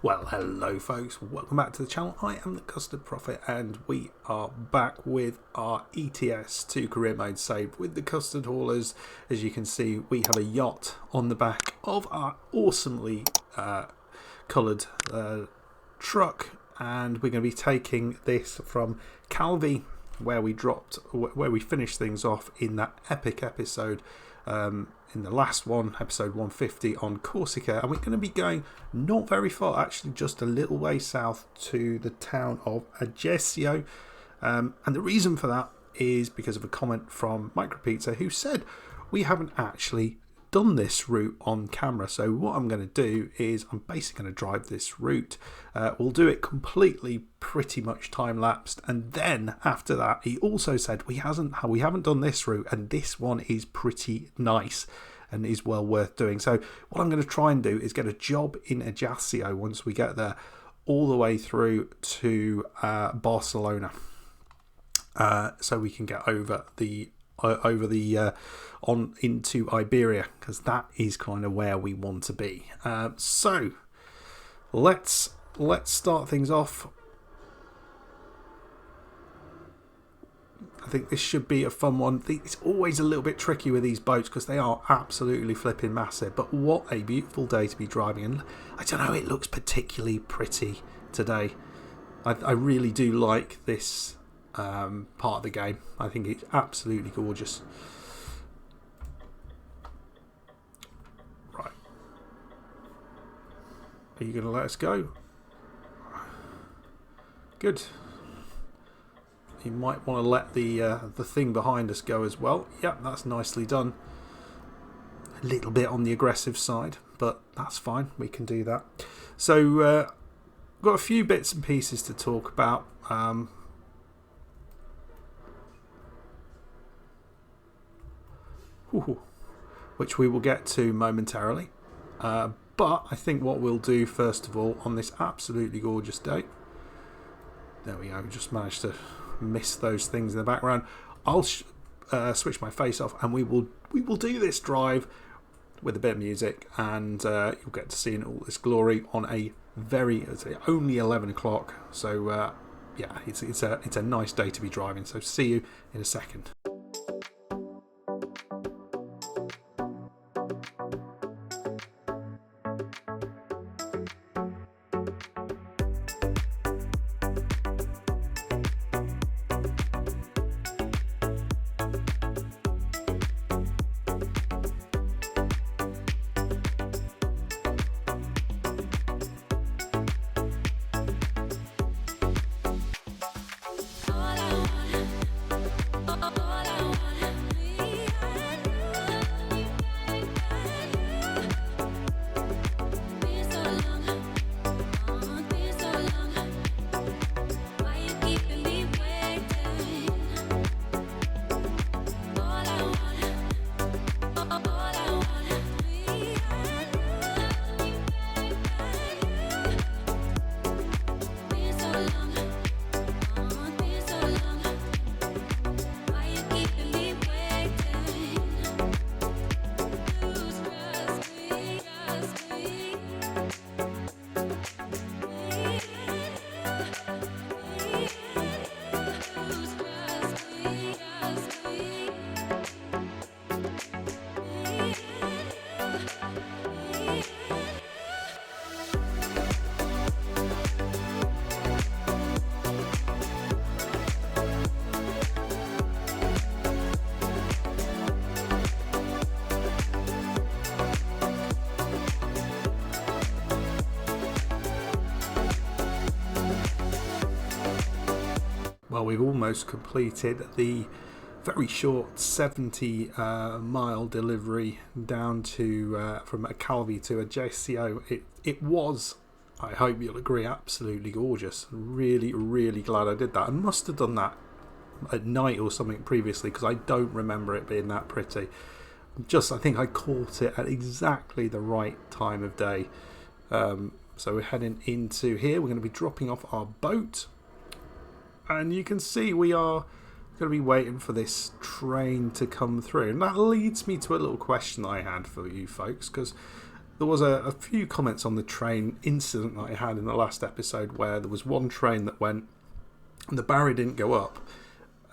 Well, hello folks, welcome back to the channel. I am the Custard Prophet and we are back with our ETS2 career mode save with the Custard Haulers. As you can see, we have a yacht on the back of our awesomely coloured truck, and we're going to be taking this from Calvi, where we finished things off in that epic episode in the last one, episode 150 on Corsica, and we're going to be going not very far, actually just a little way south to the town of Ajecco, and the reason for that is because of a comment from Micropizza, who said we haven't actually done this route on camera. So what I'm going to do is I'm basically going to drive this route. We'll do it completely pretty much time lapsed, and then after that he also said we haven't done this route, and this one is pretty nice and is well worth doing. So what I'm going to try and do is get a job in Ajaccio once we get there, all the way through to Barcelona, so we can get on into Iberia, because that is kind of where we want to be. So let's start things off. I think this should be a fun one. It's always a little bit tricky with these boats because they are absolutely flipping massive, but what a beautiful day to be driving, and I don't know, it looks particularly pretty today. I really do like this part of the game. I think it's absolutely gorgeous. Right, are you going to let us go? Good. You might want to let the thing behind us go as well. Yep, that's nicely done. A little bit on the aggressive side, but that's fine, we can do that. So got a few bits and pieces to talk about. Which we will get to momentarily, but I think what we'll do first of all on this absolutely gorgeous day, there we go, just managed to miss those things in the background. I'll switch my face off, and we will do this drive with a bit of music, and you'll get to see in all this glory on a only 11 o'clock. So yeah, it's a nice day to be driving. So see you in a second. Well, we've almost completed the very short 70 mile delivery down to from Calvi to Ajaccio. It was, I hope you'll agree, absolutely gorgeous. Really, really glad I did that. I must have done that at night or something previously, because I don't remember it being that pretty. I think I caught it at exactly the right time of day. So we're heading into here. We're going to be dropping off our boat. And you can see we are going to be waiting for this train to come through. And that leads me to a little question I had for you folks, because there was a few comments on the train incident that I had in the last episode where there was one train that went and the barrier didn't go up,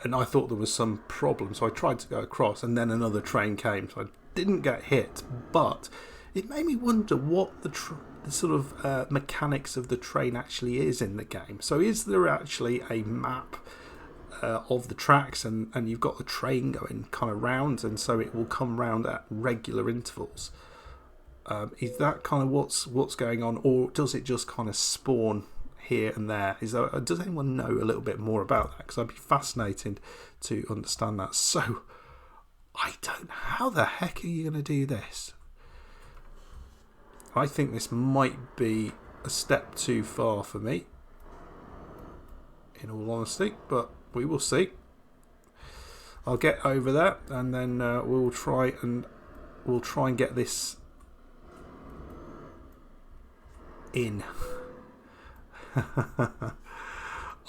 and I thought there was some problem, so I tried to go across, and then another train came, so I didn't get hit, but it made me wonder what the sort of mechanics of the train actually is in the game. So is there actually a map of the tracks, and you've got the train going kind of round, and so it will come round at regular intervals? Is that kind of what's going on, or does it just kind of spawn here and there? Does anyone know a little bit more about that? Because I'd be fascinated to understand that. So I don't know, how the heck are you going to do this? I think this might be a step too far for me, in all honesty, but we will see. I'll get over there, and then we'll try and get this in.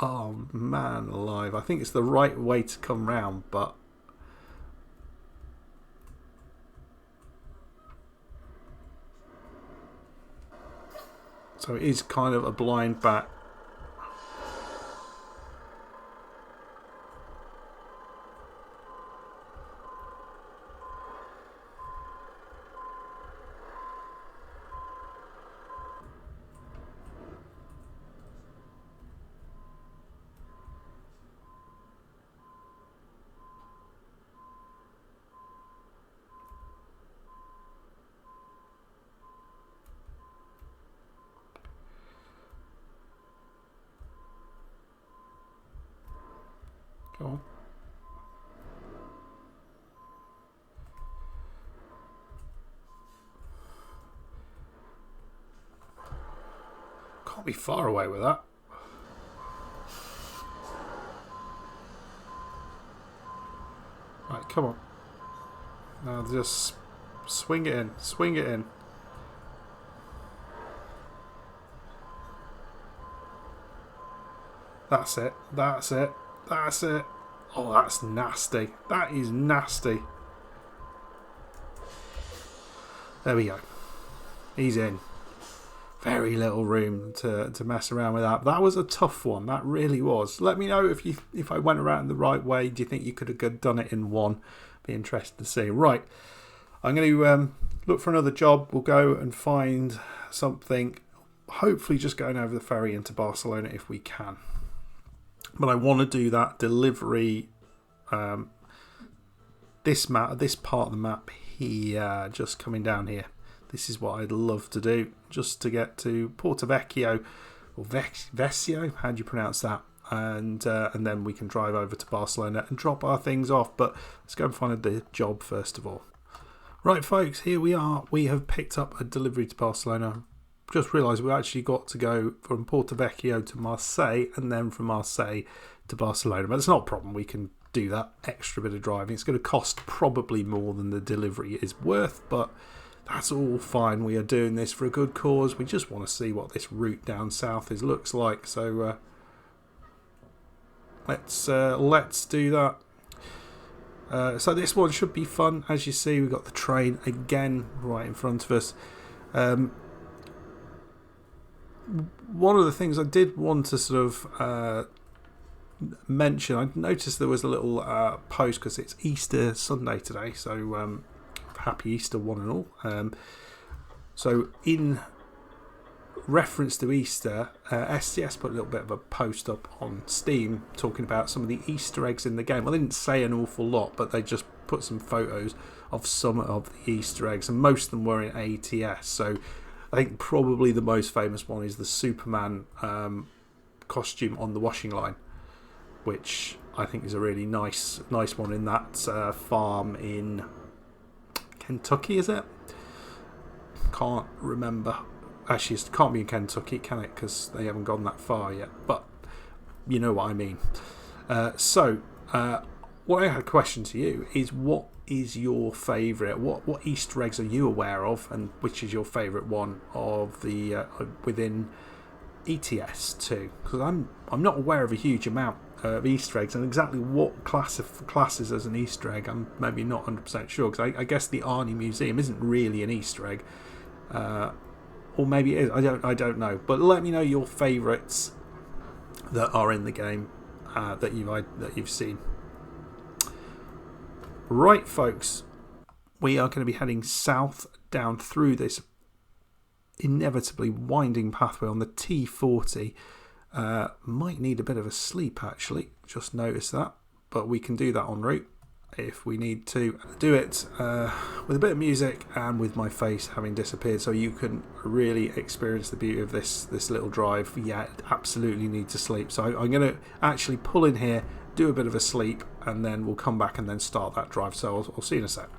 Oh man alive, I think it's the right way to come round, but so it is kind of a blind bat. Go on. Can't be far away with that. Right, come on. Now just swing it in. Swing it in. That's it. That's it. That's it. Oh, that's nasty. That is nasty. There we go. He's in. Very little room to mess around with that. That was a tough one. That really was. Let me know if I went around the right way. Do you think you could have done it in one? Be interested to see. Right. I'm going to look for another job. We'll go and find something. Hopefully just going over the ferry into Barcelona if we can. But I want to do that delivery, this part of the map here, just coming down here. This is what I'd love to do, just to get to Potro Vecchio, or Vecchio, how do you pronounce that? And then we can drive over to Barcelona and drop our things off. But let's go and find the job first of all. Right, folks, here we are. We have picked up a delivery to Barcelona. Just realised we actually got to go from Potro Vecchio to Marseille, and then from Marseille to Barcelona. But it's not a problem. We can do that extra bit of driving. It's going to cost probably more than the delivery is worth, but that's all fine. We are doing this for a good cause. We just want to see what this route down south looks like. So let's do that. So this one should be fun. As you see, we've got the train again right in front of us. One of the things I did want to sort of mention, I noticed there was a little post because it's Easter Sunday today, so happy Easter one and all. So in reference to Easter, SCS put a little bit of a post up on Steam talking about some of the Easter eggs in the game. Well, they didn't say an awful lot, but they just put some photos of some of the Easter eggs, and most of them were in ATS. So I think probably the most famous one is the Superman costume on the washing line, which I think is a really nice one in that farm in Kentucky, is it? Can't remember. Actually, it can't be in Kentucky, can it? Because they haven't gone that far yet. But you know what I mean. What I had a question to you is, what is your favourite? What Easter eggs are you aware of, and which is your favourite one of the within ETS2? Because I'm not aware of a huge amount of Easter eggs, and exactly what classes as an Easter egg, I'm maybe not 100% sure. Because I guess the Arnie Museum isn't really an Easter egg. or maybe it is. I don't know. But let me know your favourites that are in the game that you've seen. Right, folks, we are going to be heading south down through this inevitably winding pathway on the T40. Might need a bit of a sleep, actually. Just noticed that, but we can do that en route if we need to. Do it with a bit of music and with my face having disappeared, so you can really experience the beauty of this little drive. Yeah, absolutely need to sleep, so I'm going to actually pull in here, do a bit of a sleep, and then we'll come back and then start that drive. So I'll see you in a sec.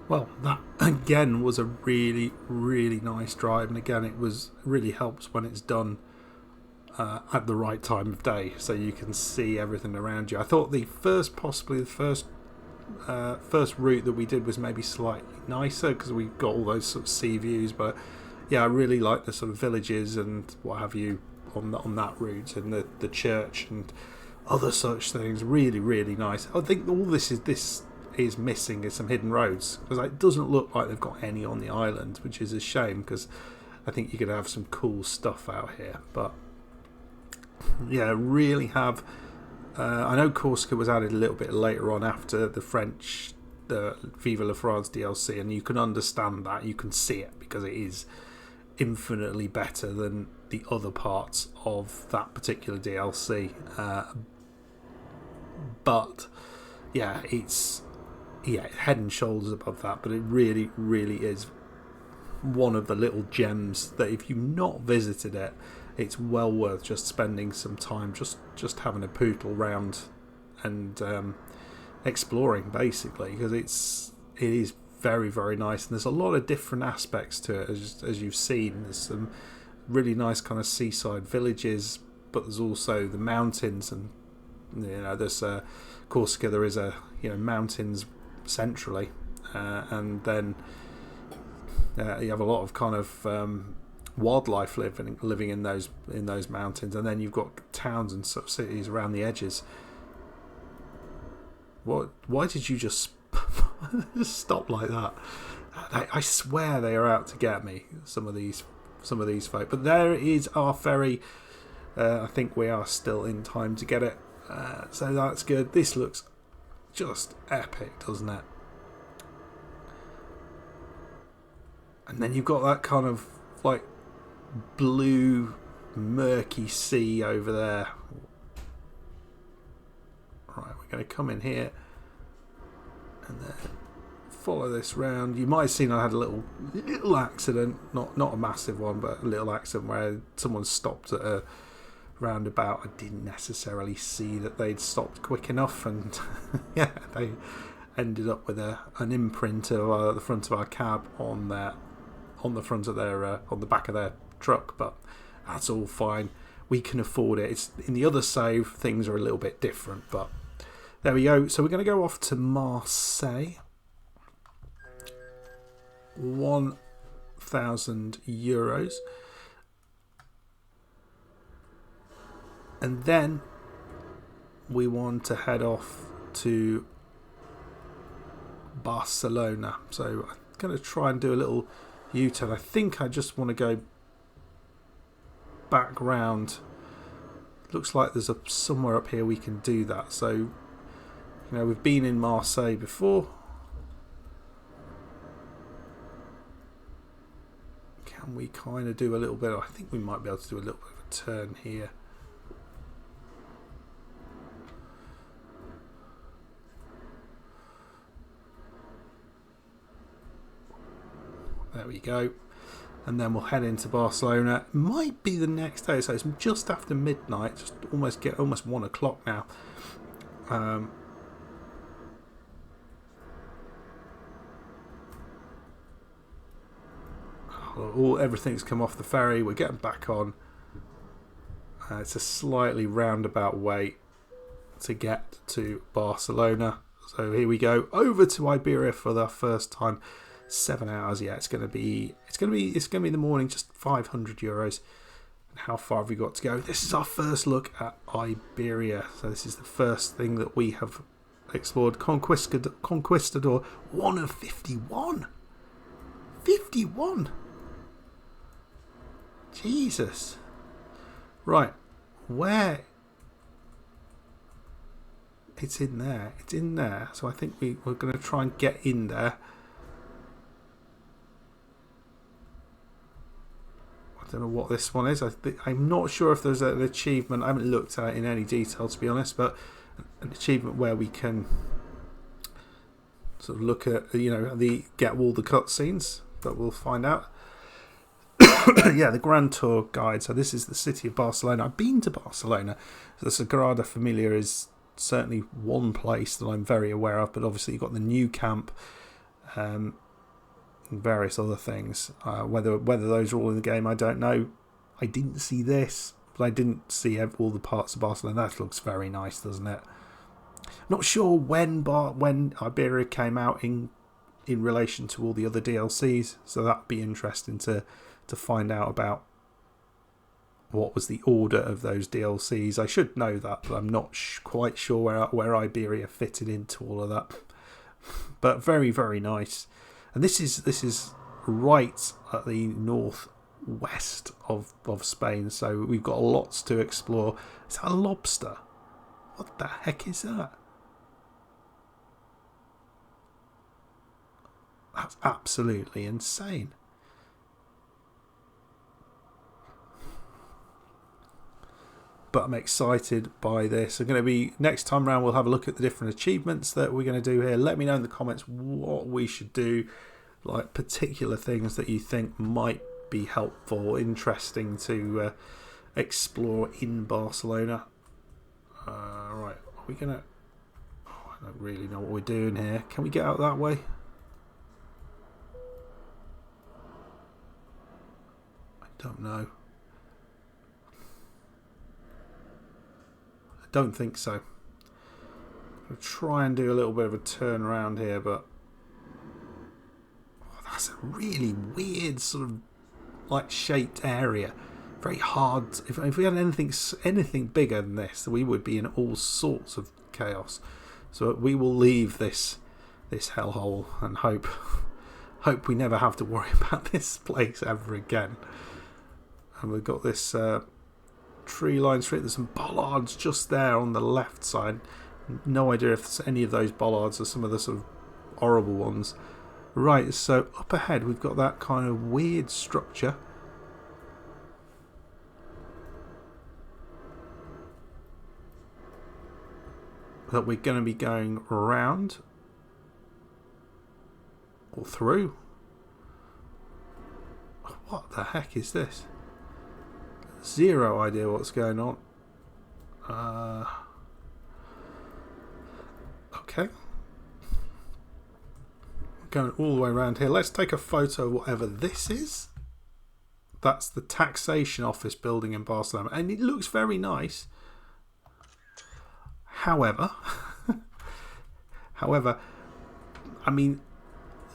Well, that again was a really, really nice drive, and again it really helps when it's done at the right time of day, so you can see everything around you. I thought the first route that we did was maybe slightly nicer because we got all those sort of sea views, but yeah, I really like the sort of villages and what have you on that route, and the church and other such things. Really, really nice. I think all this is missing is some hidden roads, because it doesn't look like they've got any on the island, which is a shame because I think you could have some cool stuff out here. But yeah, really have. I know Corsica was added a little bit later on after the French, the Viva la France DLC, and you can understand that, you can see it, because it is infinitely better than the other parts of that particular DLC. But yeah, it's head and shoulders above that, but it really, really is one of the little gems that if you've not visited it, it's well worth just spending some time just having a pootle round and exploring, basically, because it is very, very nice, and there's a lot of different aspects to it, as you've seen. There's some really nice kind of seaside villages, but there's also the mountains, and there's Corsica, there is mountains centrally, and then you have a lot of kind of wildlife living in those mountains, and then you've got towns and sort of cities around the edges. Why did you just stop like that? I swear they are out to get me, some of these folk. But there is our ferry. I think we are still in time to get it, so that's good. This looks just epic, doesn't it? And then you've got that kind of like blue murky sea over there. Right, we're going to come in here and then follow this round. You might have seen I had a little accident, not a massive one, but a little accident where someone stopped at a roundabout. I didn't necessarily see that they'd stopped quick enough, and yeah, they ended up with an imprint of the front of our cab on the front of their on the back of their truck. But that's all fine. We can afford it. It's in the other save, things are a little bit different, but there we go. So we're going to go off to Marseille. €1,000. And then we want to head off to Barcelona. So I'm going to try and do a little U-turn. I think I just want to go back round. Looks like there's somewhere up here we can do that. So, you know, we've been in Marseille before. Can we kind of do a little bit? I think we might be able to do a little bit of a turn here. There we go. And then we'll head into Barcelona. Might be the next day, so it's just after midnight, just almost 1 o'clock now. Everything's come off the ferry. We're getting back on. It's a slightly roundabout way to get to Barcelona. So here we go, over to Iberia for the first time. 7 hours. Yeah, it's gonna be in the morning. Just €500. And how far have we got to go? This is our first look at Iberia. So this is the first thing that we have explored. Conquistador, 1 of 51. 51. Jesus. Right, where? It's in there. It's in there. So I think we're going to try and get in there. I don't know what this one is. I'm not sure if there's an achievement. I haven't looked at it in any detail, to be honest, but an achievement where we can sort of look at, get all the cutscenes, but we'll find out. Yeah, the Grand Tour Guide. So this is the city of Barcelona. I've been to Barcelona. So the Sagrada Familia is certainly one place that I'm very aware of, but obviously you've got the new camp, and various other things. Whether those are all in the game, I don't know. I didn't see this, but I didn't see all the parts of Barcelona. That looks very nice, doesn't it? Not sure when Iberia came out in relation to all the other DLCs, so that'd be interesting to find out about what was the order of those DLCs. I should know that, but I'm not quite sure where Iberia fitted into all of that. But very, very nice. And this is right at the northwest of Spain, so we've got lots to explore. Is that a lobster? What the heck is that? That's absolutely insane. But I'm excited by this. Next time around, we'll have a look at the different achievements that we're going to do here. Let me know in the comments what we should do, like particular things that you think might be helpful, interesting to explore in Barcelona. Right, are we going to... I don't really know what we're doing here. Can we get out that way? I don't know. Don't think so. I'll try and do a little bit of a turn around here, but that's a really weird sort of like shaped area. Very hard. If we had anything bigger than this, we would be in all sorts of chaos. So we will leave this hellhole and hope we never have to worry about this place ever again. And we've got this tree line street. There's some bollards just there on the left side. No idea if any of those bollards are some of the sort of horrible ones. Right, so up ahead we've got that kind of weird structure. That we're going to be going around or through. What the heck is this? Zero idea what's going on. Okay. Going all the way around here. Let's take a photo of whatever this is. That's the taxation office building in Barcelona, and it looks very nice. However, I mean,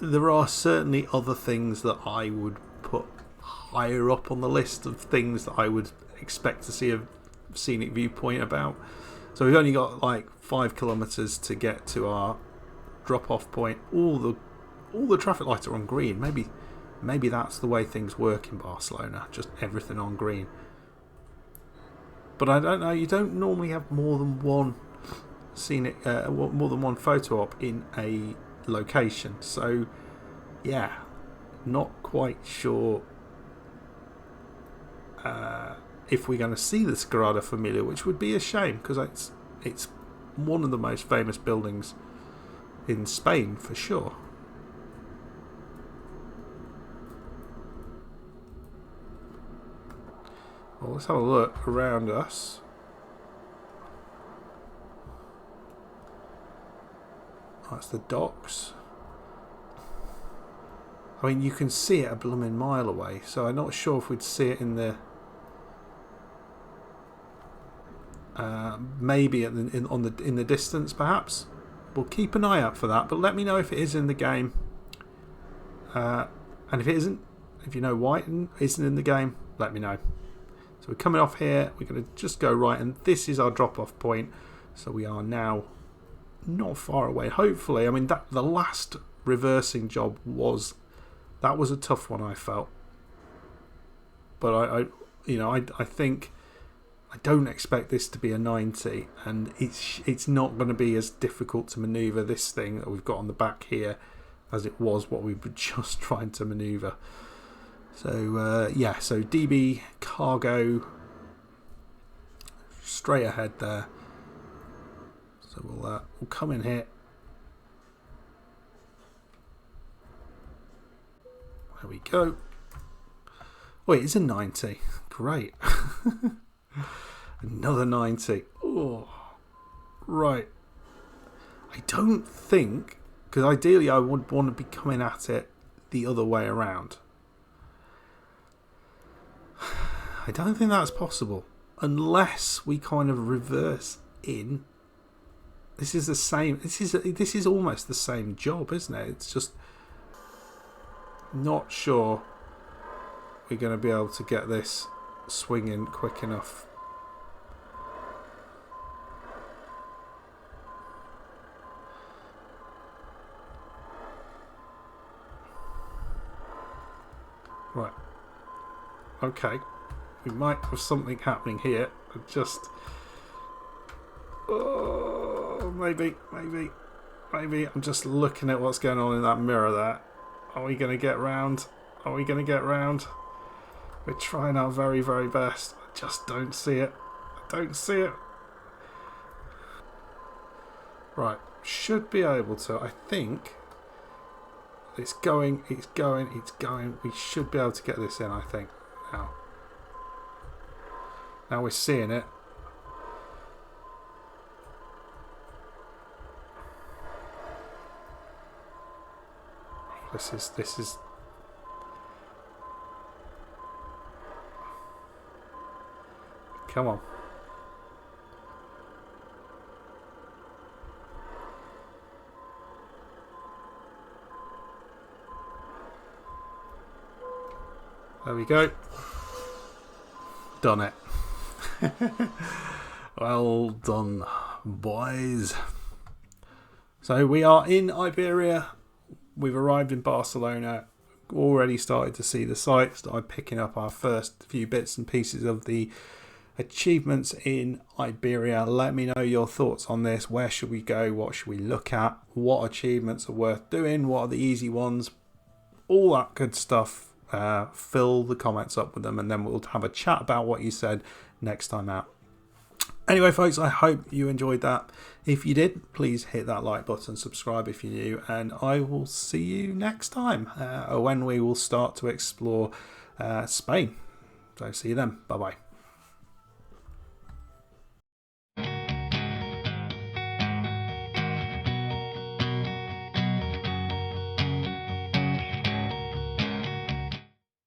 there are certainly other things that I would put higher up on the list of things that I would expect to see a scenic viewpoint about. So we've only got like 5 kilometers to get to our drop-off point. All the traffic lights are on green. Maybe that's the way things work in Barcelona. Just everything on green. But I don't know. You don't normally have more than one scenic, more than one photo op in a location. So yeah, not quite sure if we're going to see the Sagrada Familia, which would be a shame because it's one of the most famous buildings in Spain for sure. Well, let's have a look around us. That's the docks. I mean, you can see it a blooming mile away, so I'm not sure if we'd see it in the maybe in the distance, perhaps. We'll keep an eye out for that, but let me know if it is in the game, and if it isn't, if you know why it isn't in the game, let me know. So we're coming off here. We're going to just go right, and this is our drop-off point. So we are now not far away. Hopefully, I mean the last reversing job was a tough one, I felt, but I think I don't expect this to be a 90, and it's not going to be as difficult to manoeuvre this thing that we've got on the back here as it was what we were just trying to manoeuvre. So yeah, so DB cargo straight ahead there. So we'll come in here. There we go. Oh, it is a 90. Great. Another 90. Oh, right. I don't think, because ideally I would want to be coming at it the other way around. I don't think that's possible unless we kind of reverse in. This is the same. This is almost the same job, isn't it? It's just not sure we're going to be able to get this swinging quick enough. Right. Okay. We might have something happening here. Maybe. I'm just looking at what's going on in that mirror there. Are we going to get round? We're trying our very, very best. I just don't see it. Right. Should be able to. I think it's going. We should be able to get this in, I think. Now we're seeing it. This is come on. There we go. Done it. Well done, boys. So we are in Iberia. We've arrived in Barcelona. Already started to see the sights. Started picking up our first few bits and pieces of the achievements in Iberia. Let me know your thoughts on this. Where should we go? What should we look at? What achievements are worth doing? What are the easy ones? All that good stuff. Fill the comments up with them, and then we'll have a chat about what you said next time out. Anyway, folks, I hope you enjoyed that. If you did, please hit that like button, subscribe if you're new, and I will see you next time when we will start to explore Spain. So see you then. Bye-bye.